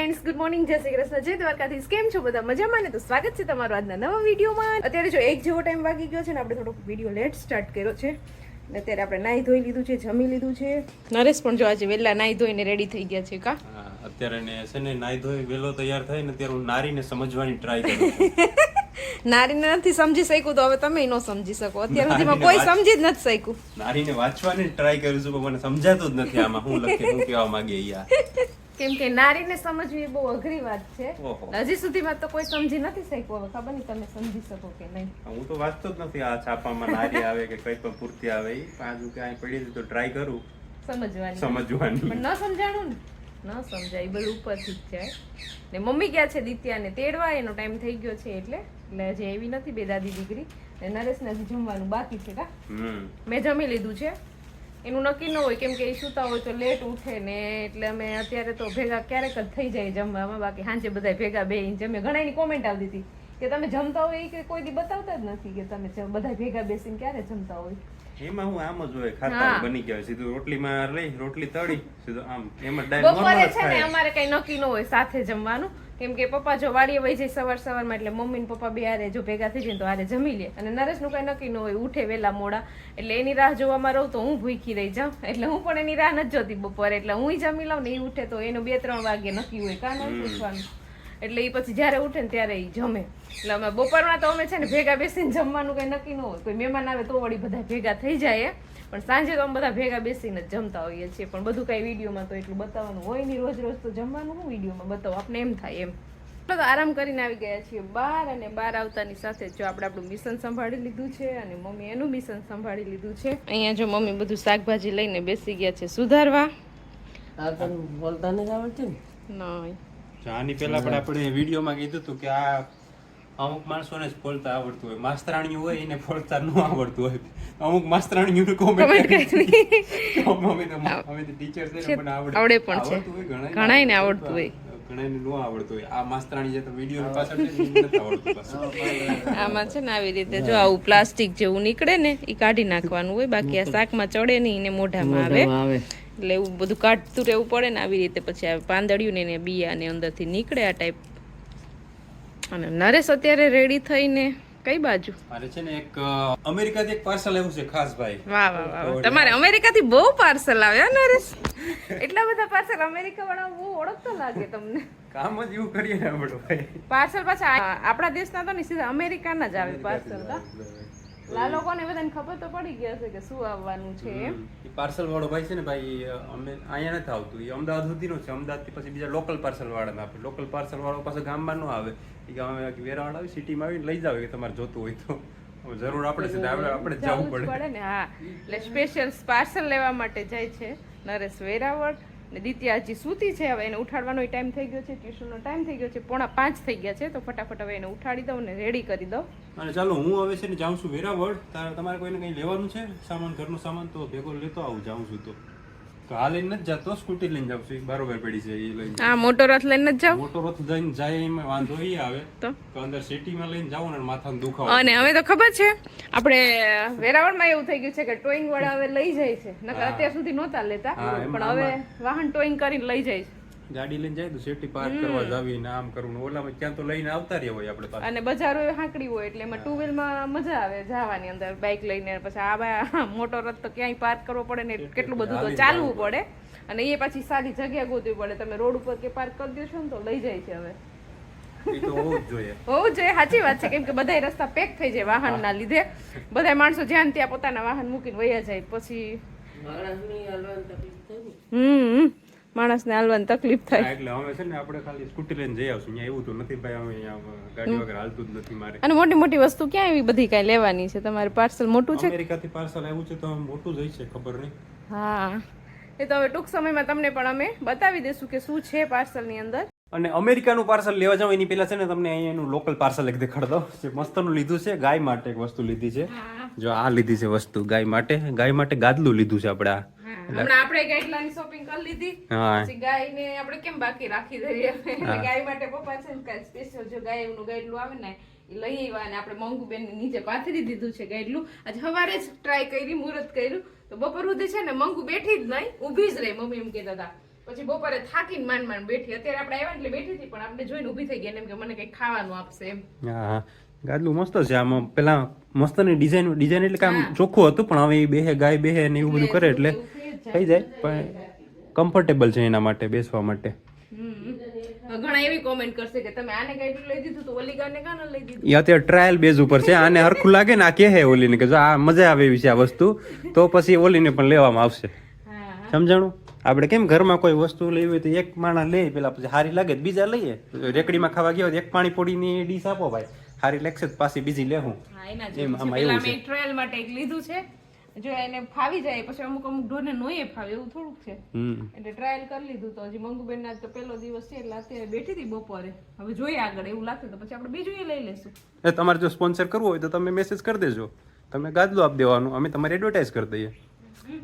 Friends, good morning, જય શ્રી કૃષ્ણ, જય દ્વારકાધીશ. કેમ છો બધા? મજામાં ને? તો સ્વાગત છે તમારું આજના નવા વિડીયોમાં. અત્યારે જો 1 જેવો ટાઈમ વાગી ગયો છે ને, આપણે થોડોક વિડીયો લેટ સ્ટાર્ટ કર્યો છે. અત્યારે આપણે નાહી ધોઈ લીધું છે, જમી લીધું છે. નરેશ પણ જો આજે વહેલા નાહી ધોઈને રેડી થઈ ગયા છે. કા અત્યારે ને છે ને નાહી ધોઈ વેલો તૈયાર થાય ને ત્યારે હું નારીને સમજવાની ટ્રાય કરું છું. નારીને નથી સમજી શક્યું તો હવે તમે ન સમજી શકો. અત્યાર સુધીમાં કોઈ સમજી જ નથી શક્યું. નારીને વાંચવાની ટ્રાય કરું છું પણ મને સમજાતું જ નથી આમાં હું લખે હું કહેવા માંગે યાર. કેમ કે નારીને સમજવી બહુ અઘરી વાત છે. હજી સુધીમાં તો કોઈ સમજી નથી શક્યું. હવે ખબર નહીં તમે સમજી શકો કે નહીં. હું તો વાંચતો જ નથી આ છાપામાં નારી આવે કે કઈ પણ પૂર્તિ આવે એ પાછું ક્યાંય પડી તો ટ્રાય કરું સમજવાની પણ ન સમજાણું ને ન સમજાય બધું ઉપરથી જ જાય. ને મમ્મી ગયા છે દિત્યાને તેડવા, એનો ટાઈમ થઈ ગયો છે એટલે હજી એવી નથી બે દાદી દીકરી. ને નરેશને હજી જમવાનું બાકી છે. કા મેં જમી લીધું છે. એનું નક્કી ન હોય કેમ કે એ સૂતા હોય તો લેટ ઉઠે ને, એટલે અમે અત્યારે તો ભેગા ક્યારેક જ થઈ જાય જમવામાં. બાકી સાંજે બધા ભેગા બેસીને જમે. ઘણાની કોમેન્ટ આવતી હતી કે તમે જમતા હોય કે કોઈ દી બતાવતા જ નથી કે તમે બધા ભેગા બેસીને ક્યારે જમતા હોય. એમાં હું આમ જ હોય ખાતા બની ગયા સીધું રોટલીમાં લઈ રોટલી તળી સીધું આમ એમ ડાયરેક્ટ બપોરે છે ને અમારે કઈ નક્કી ન હોય સાથે જમવાનું. કેમ કે પપ્પા જો વાડીએ વહી જાય સવારમાં એટલે મમ્મી ને પપ્પા બે હારે જો ભેગા થઈ જાય તો હારે જમી લે. અને નરેશનું કઈ નક્કી ન હોય, ઉઠે વેલા મોડા એટલે એની રાહ જોવામાં રહું તો હું ભૂખી રહી જાઉં. એટલે હું પણ એની રાહ નથી જોતી બપોરે. એટલે હું જમી લઉં ને એ ઉઠે તો એનું 2-3 વાગે નક્કી હોય કાં ન પૂછવાનું. એટલે એ પછી જયારે ઉઠે ને ત્યારે એ જમે. એટલે અમે બપોરમાં તો અમે છે ને ભેગા બેસીને જમવાનું કઈ નક્કી ન હોય. કોઈ મહેમાન આવે તો વળી બધા ભેગા થઈ જાય. પણ સાંજે તો અમે બધા ભેગા બેસીને જ જમતા હોઈએ છીએ. પણ બધું કઈ વિડીયોમાં તો એટલું બતાવવાનું હોય નહીં. રોજ તો જમવાનું હું વિડીયોમાં બતાવું, આપણે એમ થાય એમ. તો આરામ કરીને આવી ગયા છીએ બહાર. અને બહાર આવતાની સાથે જો આપણે આપણું મિશન સંભાળી લીધું છે અને મમ્મી એનું મિશન સંભાળી લીધું છે. અહીંયા જો મમ્મી બધું શાકભાજી લઈને બેસી ગયા છે સુધારવા. બોલતા નથી આવડતું નહીં. આની પહેલા પણ આપણે વિડીયોમાં કીધું હતું કે આ અમુક માણસોને જ ફોલતા આવડતું હોય, માસ્તરાણીઓ હોય એને ફોલતા ન આવડતું હોય. અમુક માસ્તરાણીઓને કોમેન્ટ કરી અમે તો ટીચર છે ને આવડે પણ છે, ઘણાયને આવડતું હોય, ઘણાને ન આવડતું હોય. આ માસ્તરાણી જે તો વિડીયો પાછળ છે ને નથી આવડતું પાછું. આમાં છે ને આવી રીતે જો આવું પ્લાસ્ટિક જેવું નીકળે ને એ કાઢી નાખવાનું હોય. બાકી આ શાકમાં ચડે નહીં ને મોઢામાં આવે એટલે એવું બધું કાઢતું રહેવું પડે ને. આવી રીતે પછી આ પાંદડિયું ને બિયા ને અંદરથી નીકળે આ ટાઈપ. અને નરેશ અત્યારે રેડી થઈને કઈ બાજુ? મારે છે ને એક અમેરિકાથી એક પાર્સલ આવ્યું છે ખાસ ભાઈ. વાહ વાહ વાહ, તમારે અમેરિકાથી બહુ પાર્સલ આવ્યા નરેશ. એટલા બધા પાર્સલ અમેરિકા વાળા બહુ ઓળખતા લાગે તમને. કામ જ એવું કરીએ ને આપણે ભાઈ. પાર્સલ પાછા આપણા દેશના તો નહીં, સીધા અમેરિકાના જ આવે પાર્સલ. આ લોકોને બધાને ખબર તો પડી ગયા છે કે શું આવવાનું છે એમ. એ પાર્સલ વાળો ભાઈ છે ને ભાઈ અમે અહીંયા નથી આવતું, એ અમદાવાદ સુધીનો છે. અમદાવાદથી પછી બીજા લોકલ પાર્સલ વાળાને આપે. લોકલ પાર્સલ વાળો પાસે ગામમાં ન આવે, એ ગામે વેરાવળ આવી સિટીમાં આવીને લઈ જાવ કે તમારે જોતું હોય તો. જરૂર આપણે જવું પડે ને. હા, એટલે સ્પેશિયલ પાર્સલ લેવા માટે જાય છે નરેશ વેરાવળ. ને દિત્યા હજી સૂતી છે. હવે એને ઉઠાડવાનો ટાઈમ થઈ ગયો છે, ટ્યુશનનો ટાઈમ થઈ ગયો છે, 4:45 થઈ ગયા છે. તો ફટાફટ હવે એને ઉઠાડી દઉં ને રેડી કરી દઉં. અને ચાલો હું હવે છે ને જાઉં છું વેરાવળ. તમારે કોઈને કંઈ લેવાનું છે સામાન, ઘરનો સામાન તો ભેગો લેતો આવું. જાઉં છું તો હાલ લઈને નથી જતો, સ્કૂટી લઈને જાઉં છું. બરોબર પડી છે એ લઈને. હા, મોટો રથ લઈને જ જાવ. મોટો રથ લઈને જાય એમાં વાંધો એ આવે તો અંદર સિટીમાં લઈને જાવું ને માથાનો દુખાવો. અને હવે તો ખબર છે આપણે વેરાવળમાં એવું થઈ ગયું છે કે ટોઈંગ વાળા હવે લઈ જાય છે. નકર અત્યાર સુધી નહોતા લેતા, પણ હવે વાહન ટોઈંગ કરીને લઈ જાય છે. ગાડી લઈને જાય તો સિટી પાર્ક કરવા જાવી ને આમ કરવું ને ઓલામાં ક્યાં તો લઈને આવતા રહ્યા હોય આપણે પાસે. અને બજારો હાંકડી હોય એટલે એમાં 2 વ્હીલમાં મજા આવે જવાની અંદર બાઇક લઈને. પછી આ મોટો રથ તો ક્યાંય પાર્ક કરવો પડે ને કેટલું બધું તો ચાલવું પડે. અને એ પછી સારી જગ્યા ગોતવી પડે. તમે રોડ ઉપર કે પાર્ક કરી દો છો ને તો લઈ જાય છે. હવે એ તો હોવું જ જોઈએ, સાચી વાત છે. કેમ કે બધા રસ્તા પેક થઈ જાય વાહનના લીધે. બધા માણસો જ્યાં ત્યાં પોતાના વાહન મૂકીને વયા જાય. પછી માણસને હાલવાની તકલીફ થાય. એટલે હવે છે ને આપણે ખાલી સ્કૂટી લઈને જઈ આવશું. અહીંયા એવું તો નથી ભાઈ, અમે અહીંયા ગાડી વગર હાલતું જ નથી મારે. અને મોટી મોટી વસ્તુ ક્યાં એવી બધી કઈ લેવાની છે? તમારે પાર્સલ મોટું છે? અમેરિકાથી પાર્સલ આવ્યું છે તો મોટું જ હશે, ખબર નહીં. હા, એ તો હવે ટૂંક સમયમાં તમને પણ અમે બતાવી દઈશું કે શું છે પાર્સલ ની અંદર. અને અમેરિકાનું પાર્સલ લેવા જાવ એની પહેલા છે ને તમને અહીંયાનું લોકલ પાર્સલ એક દેખાડ દો. જે મસ્તનું લીધું છે, ગાય માટે એક વસ્તુ લીધી છે. જો આ લીધી છે વસ્તુ ગાય માટે ગાદલું લીધું છે આપણે. હમણાં આપણે ગાઈડલાઈન શોપિંગ કરી લીધી. પછી ગાયને આપણે કેમ બાકી રાખી દઈએ? ગાય માટે પપ્પા છે ને કાલ સ્પેશિયલ જો ગાયનું ગાઈડલું આવે ને એ લઈ આવ્યા અને આપણે મંગુ બેન નીચે પાથરી દીધું છે ગાઈડલું. આજે સવારે જ ટ્રાય કરી, મુહૂર્ત કર્યું તો બપોર સુધી છે ને મંગુ બેઠી જ નહીં, ઊભી જ રહી. મમ્મી એમ કહેતા હતા. પછી બપોરે થાકીને માંડ બેઠી. અત્યારે આપણે આવ્યા એટલે બેઠી હતી, પણ આપણે જોઈને ઊભી થઈ ગયા ને એમ કે મને કંઈક ખાવાનું આપશે એમ. હા ગાદલું મસ્ત છે. આમાં પેલા મસ્ત ની ડિઝાઇન એટલે કે આમ ચોખ્ખું હતું, પણ હવે એ બેહે ગાય બેહે ને એવું બધું કરે એટલે થઈ જાય. પણ કમ્ફર્ટેબલ છે એના માટે બેસવા માટે. ઘણા એવી કોમેન્ટ કરશે કે તમે આને ગાઈડ લઈ દીધું તો ઓલી ગાને કાન લઈ દીધું. એ અત્યારે ટ્રાયલ બેઝ ઉપર છે. આને હરખું લાગે ને આ કહે ઓલીને કે જો આ મજા આવે એવી છે આ વસ્તુ, તો પછી ઓલીને પણ લેવામાં આવશે. સમજાણું? આપણે કેમ ઘરમાં કોઈ વસ્તુ લેવી હોય તો એક માણસ લે, પેલા પછી સારી લાગે તો બીજા લઈએ. રેકડીમાં ખાવા ગયા હોય એક પાણીપુરીની ડીશ આપો ભાઈ, સારી લાગશે તો પાછી બીજી લેવું. એમ આમાં એવું છે. ટ્રાયલ માટે એક લીધું છે, જો એને ફાવી જાય પછી અમુક ઢોરને નોય ફાવે એવું થોડુંક છે. એટલે ટ્રાયલ કરી લીધું. તો હજી મંગુબેન ના તો પહેલો દિવસ છે એટલે અત્યારે બેઠી હતી બપોરે. હવે જોઈએ આગળ એવું લાગશે તો પછી આપણે બીજું એ લઈ લેશું. તમારે જો સ્પોન્સર કરવું હોય તો તમે મેસેજ કરી દેજો, તમે ગાદલું આપી દેવાનું, અમે તમારી એડવર્ટાઇઝ કરી દઈએ.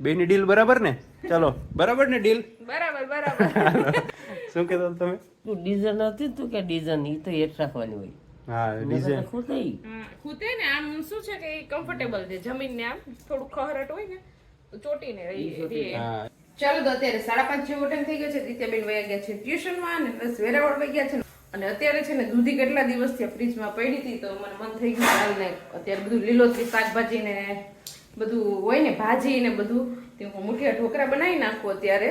બેની ડીલ બરાબર ને? ચાલો બરાબર ને ડીલ? બરાબર. શું કહેતો તમે? તું ડિઝાઇન હતી તું કે ડિઝાઇન ઈ તો હેઠ રાખવાની હોય. હા ડિઝાઇન ખૂતે ને આમ શું છે કે કમ્ફર્ટેબલ છે. જમીનને આમ થોડું ખહરટ હોય ને તો ચોટીને રહી. ચાલો તો અત્યારે 5:30 જેવો ટાઈમ થઈ ગયો છે. દિત્યાબેન વયા ગયા છે ટ્યુશનમાં અને પ્લસ વેરાવળ વહી ગયા છે. અને અત્યારે છે ને દૂધી કેટલા દિવસથી ફ્રીજમાં પડી હતી તો મને મન થઈ ગયું હાલ ને અત્યારે બધું લીલોતરી શાકભાજી ને બધું હોય ને ભાજી ને બધું તે હું મુઠિયા ઢોકળા બનાવી નાખું અત્યારે.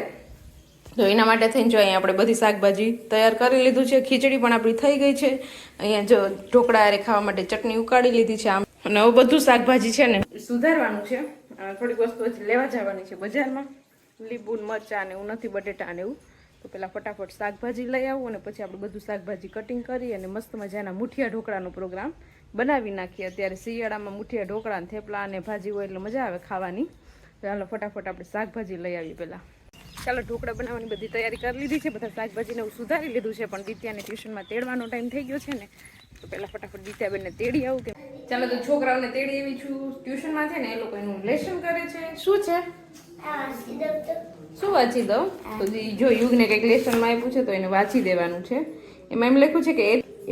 તો એના માટે થઈને જો અહીંયા આપણે બધી શાકભાજી તૈયાર કરી લીધું છે. ખીચડી પણ આપણી થઈ ગઈ છે. અહીંયા જો ઢોકળા અરે ખાવા માટે ચટણી ઉકાળી લીધી છે. આમ અને હવે બધું શાકભાજી છે ને સુધારવાનું છે. થોડીક વસ્તુ હજી લેવા જવાની છે બજારમાં. લીંબુ મરચા ને એવું નથી, બટેટા ને એવું. તો પેલા ફટાફટ શાકભાજી લઈ આવું અને પછી આપણે બધું શાકભાજી કટિંગ કરી અને મસ્ત મજાના મુઠિયા ઢોકળાનો પ્રોગ્રામ બનાવી નાખીએ. અત્યારે શિયાળામાં મુઠિયા ઢોકળા ને થેપલા અને ભાજી હોય એટલે મજા આવે ખાવાની. તો ચાલો ફટાફટ આપણે શાકભાજી લઈ આવીએ પહેલા. ચાલો ઢોકળા બનાવવાની બધી તૈયારી કરી લીધી છે. બધા શાકભાજીને હું સુધારી લીધું છે, પણ દિત્યાને ટ્યુશનમાં તેડવાનો ટાઈમ થઈ ગયો છે ને તો પહેલાં ફટાફટ દિત્યાબેનને તેડી આવું કે ચાલો તો છોકરાઓને તેડી આવી છું. ટ્યુશનમાં છે ને એ લોકો એનું લેશન કરે છે. શું છે? શું વાંચી દઉં? તો જો યુગને કંઈક લેસનમાં આપ્યું છે તો એને વાંચી દેવાનું છે. એમાં એમ લખ્યું છે કે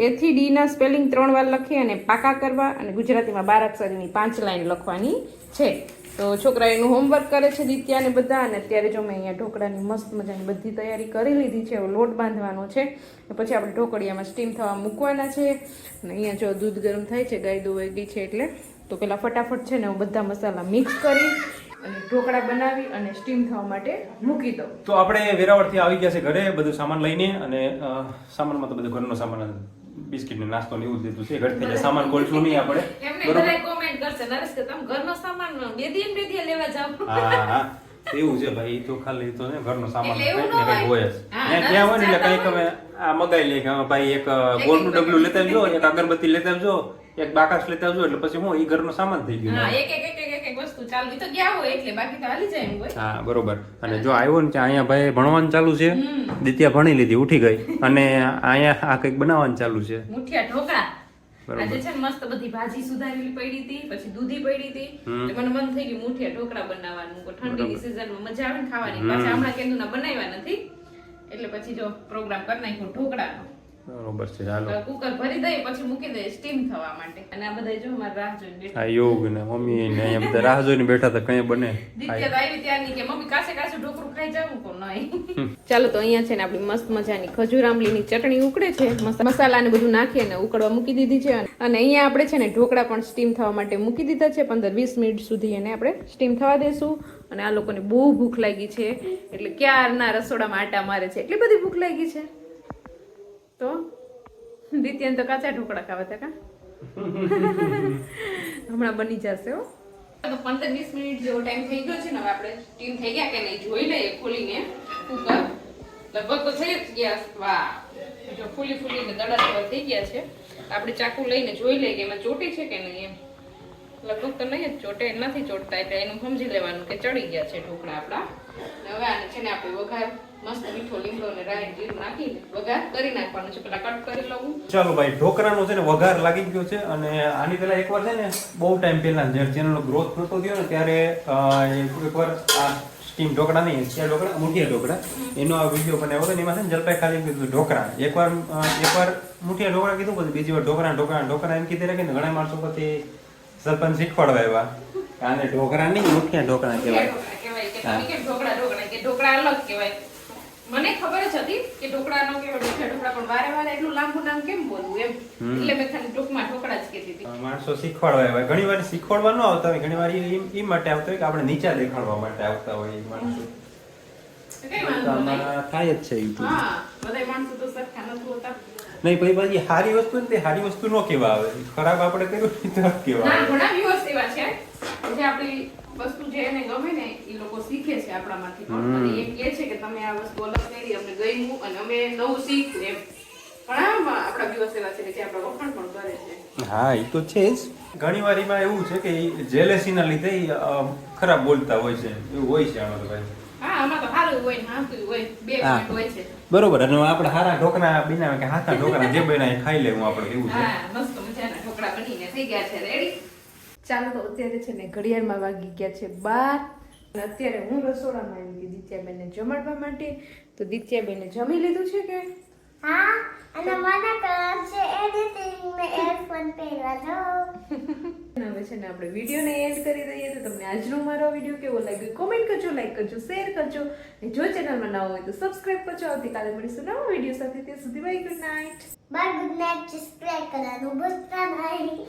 A થી D ના સ્પેલિંગ 3 વાર લખી અને પાકા કરવા અને ગુજરાતીમાં 12 અક્ષરીની 5 લાઈન લખવાની છે. તો છોકરા એનું હોમવર્ક કરે છે દિત્યાને બધા. અને અત્યારે જો મેં અહીંયા ઢોકળાની મસ્ત મજાની બધી તૈયારી કરી લીધી છે. લોટ બાંધવાનો છે પછી આપણે ઢોકળિયામાં સ્ટીમ થવા મૂકવાના છે. અને અહીંયા જો દૂધ ગરમ થાય છે, ગાય દોવાઈ ગઈ છે એટલે. તો પેલા ફટાફટ છે ને હું બધા મસાલા મિક્સ કરી અને ઢોકળા બનાવી અને સ્ટીમ થવા માટે મૂકી દઉં. તો આપણે વેરાવળથી આવી ગયા છે ઘરે બધું સામાન લઈને. અને સામાનમાં તો બધો ઘરનો સામાન, બિસ્કિટ ને નાસ્તો ને એવું જ લીધું છે. ઘરથી જે સામાન ખોલશું નહીં આપણે. એમને બધા કોમેન્ટ કરશે નરેશ કે તમે ઘરનો સામાન બેદી લેવા જાવ. હા એવું છે ભાઈ. તો ખાલી તો ને ઘરનો સામાન કંઈક હોય જ. ત્યાં હોય ને એટલે કંઈક અમે આ મગાઈ લઈએ કે ભાઈ એક ગોળનું ડબલું લેતા આવજો, એક અગરબત્તી લેતા આવજો, એક બાકાશ લેતા આવજો. એટલે પછી હું એ ઘરનો સામાન થઈ ગયો. એક વસ્તુ ચાલુ તો ગયા હોય એટલે બાકી તો હાલી જાય એમ હોય. હા બરોબર. અને જો આવ્યો ને ત્યાં અહીંયા ભાઈ ભણવાનું ચાલુ છે. દિત્યા ભણી લીધી, ઉઠી ગઈ. અને અહીંયા આ કંઈક બનાવવાનું ચાલુ છે, મુઠિયા ઢોકળા. આજે છે ને મસ્ત બધી ભાજી સુધારેલી પડી હતી, પછી દૂધી પડી હતી. એટલે મને મન થઈ ગયું મુઠિયા ઢોકળા બનાવવાનું. ઠંડીની સિઝનમાં મજા આવે ને ખાવાની. પાછા હમણાં કેન્દુના બનાવ્યા નથી એટલે પછી જો પ્રોગ્રામ કરી નાખ્યો ઢોકળાનો. બરોબર છે. ચાલો કુકર ભરી દઈએ પછી મૂકી દઈએ સ્ટીમ થવા માટે. અને આ બધા જો અમાર રાહ જોઈને બેઠા. આ યોગ ને મમ્મી ને અહીંયા બધા રાહ જોઈને બેઠા હતા કઈ બને. દિત્યા તો આવી ત્યારની કે મમ્મી કાસે કાસે ઢોકળું ખાઈ જાવું કો નહીં. ચાલો તો અહીંયા છે ને આપણી મસ્ત મજાની ખજૂર આંબલીની ચટણી ઉકળે છે. મસાલા ને બધું નાખી અને ઉકળવા મૂકી દીધી છે. અને અહીંયા આપણે છે ને ઢોકળા પણ સ્ટીમ થવા માટે મૂકી દીધા છે. 15-20 મિનિટ સુધી એને આપણે સ્ટીમ થવા દેશું. અને આ લોકોને બહુ ભૂખ લાગી છે એટલે ક્યારના રસોડામાં આટા મારે છે. એટલી બધી ભૂખ લાગી છે. તો દિત્યાને તો કાચા ઢોકળા ખાવા હતા કા હમણાં બની જશે હો. તો 15-20 મિનિટ જેવો ટાઈમ થઈ ગયો છે ને. હવે આપણે સ્ટીમ થઈ ગયા કે નહીં જોઈ લઈએ ખોલીને કુકર. લગભગ તો થઈ જ ગયા. વાહ જો ફૂલીને દડા થઈ ગયા છે. આપણે ચાકુ લઈને જોઈ લઈએ કે એમાં ચોટી છે કે નહીં એમ. લગભગ તો નહીં જ ચોટે, નથી ચોટતા એટલે એનું સમજી લેવાનું કે ચડી ગયા છે ઢોકળા આપણા. હવે આને છે ને આપણે વઘાર મસ્ત મીઠો લીમડો ને રાઈ જીરું નાખી વઘાર કરી નાખવાનું છે. પેલા કટ કરી લઉં. ચાલો ભાઈ ઢોકળાનો છે ને વઘાર લાગી ગયો છે. અને આની પેલા એકવાર છે ને બહુ ટાઈમ પહેલા જ્યારે ચેનલનો ગ્રોથ નતો થયો ને ત્યારે એકવાર આ સ્ટીમ ઢોકળા નહીં ત્યાં ઢોકળા મુઠિયા ઢોકળા એનો આ વિડીયો બનાવ્યો હતો. એમાં છે ને જલપાઈ ખાલી કીધું ઢોકળા. એકવાર મુઠિયા ઢોકળા કીધું, પછી બીજી વાર ઢોકળા એમ કીધે રાખીને ઘણા માણસો પછી સરપંચ શીખવાડવા આવ્યા. આને ઢોકળા નહીં મુઠિયા ઢોકળા કહેવાય. ઢોકળા અલગ કહેવાય. મને ખબર જ હતી કે ઢોકળાનો કેવો મીઠા ઢોકળા, પણ વારે વારે એટલું લાંબુ નામ કેમ બોલવું એમ, એટલે મેં ખાલી ટૂંકમાં ઢોકળા જ કહેતી હતી. માણસો શીખવાડવા આવે, ઘણી વાર શીખવાડવા ન આવતા હોય, ઘણી વાર એ માટે આવતા હોય કે આપણે નીચા દેખાડવા માટે આવતા હોય એ માણસો. કઈ તો વાંધો નહીં. આમાં થાય જ છે YouTube. હા, બધાય માણસો તો સરખા નથી હોતા. નહીં પછી સારી વસ્તુ ને તે સારી વસ્તુ નો કેવા આવે, ખરાબ આપણે કર્યું ને તો કેવા ના, આવે. ઘણા viewers એવા છે જે આપણી વસ્તુ જે એને ગમે ને એ લોકો શીખે છે આપણામાંથી પણ, અને એમ કહે છે કે તમે આ વસ્તુ અલગ કરી, અમને ગમ્યું અને અમે નવું શીખ્યું એમ. ઘણા આપણા viewers એવા છે કે જે આપણા વખાણ પણ કરે છે. હા એ તો છે જ. ઘણી વાર એમાં એવું છે કે જેલેસીના લીધે ઈ, ખરાબ બોલતા હોય છે, એવું હોય છે આમાં તો ભાઈ. હા, આમાં તો સારું હોય ને હાંસું હોય, બે હા. point હોય છે. બરોબર. અને આપણે હારા ઢોકળા બનાવે કે હાથા ઢોકળા જે બનાવે ખાઈ લેવું આપણે, એવું છે. હા, મસ્ત મજાના ઢોકળા બનીને થઈ ગયા છે રેડી. ચાલો તો અત્યારે છે ને ઘડિયાળમાં વાગી ગયા છે 12 અને અત્યારે હું રસોડામાં આવી ગઈ દિત્યાબેનને જમાડવા માટે. તો દિત્યાબેને જમી લીધું છે કે? હા, અને મને કામ છે એડિટિંગ ને એરફોન પહેરવા દો. હવે છે ને આપણે વિડીયોને એન્ડ કરી દઈએ. તો તમને આજનો મારો વિડીયો કેવો લાગ્યો કોમેન્ટ કરજો, લાઈક કરજો, શેર કરજો, અને જો ચેનલમાં નવા હોય તો સબસ્ક્રાઇબ કરજો. આવતીકાલે મળીશું નવા વિડીયો સાથે. ત્યાં સુધી bye, good night. Bye, good night. Spray કરવાનું ભૂલતા નહીં.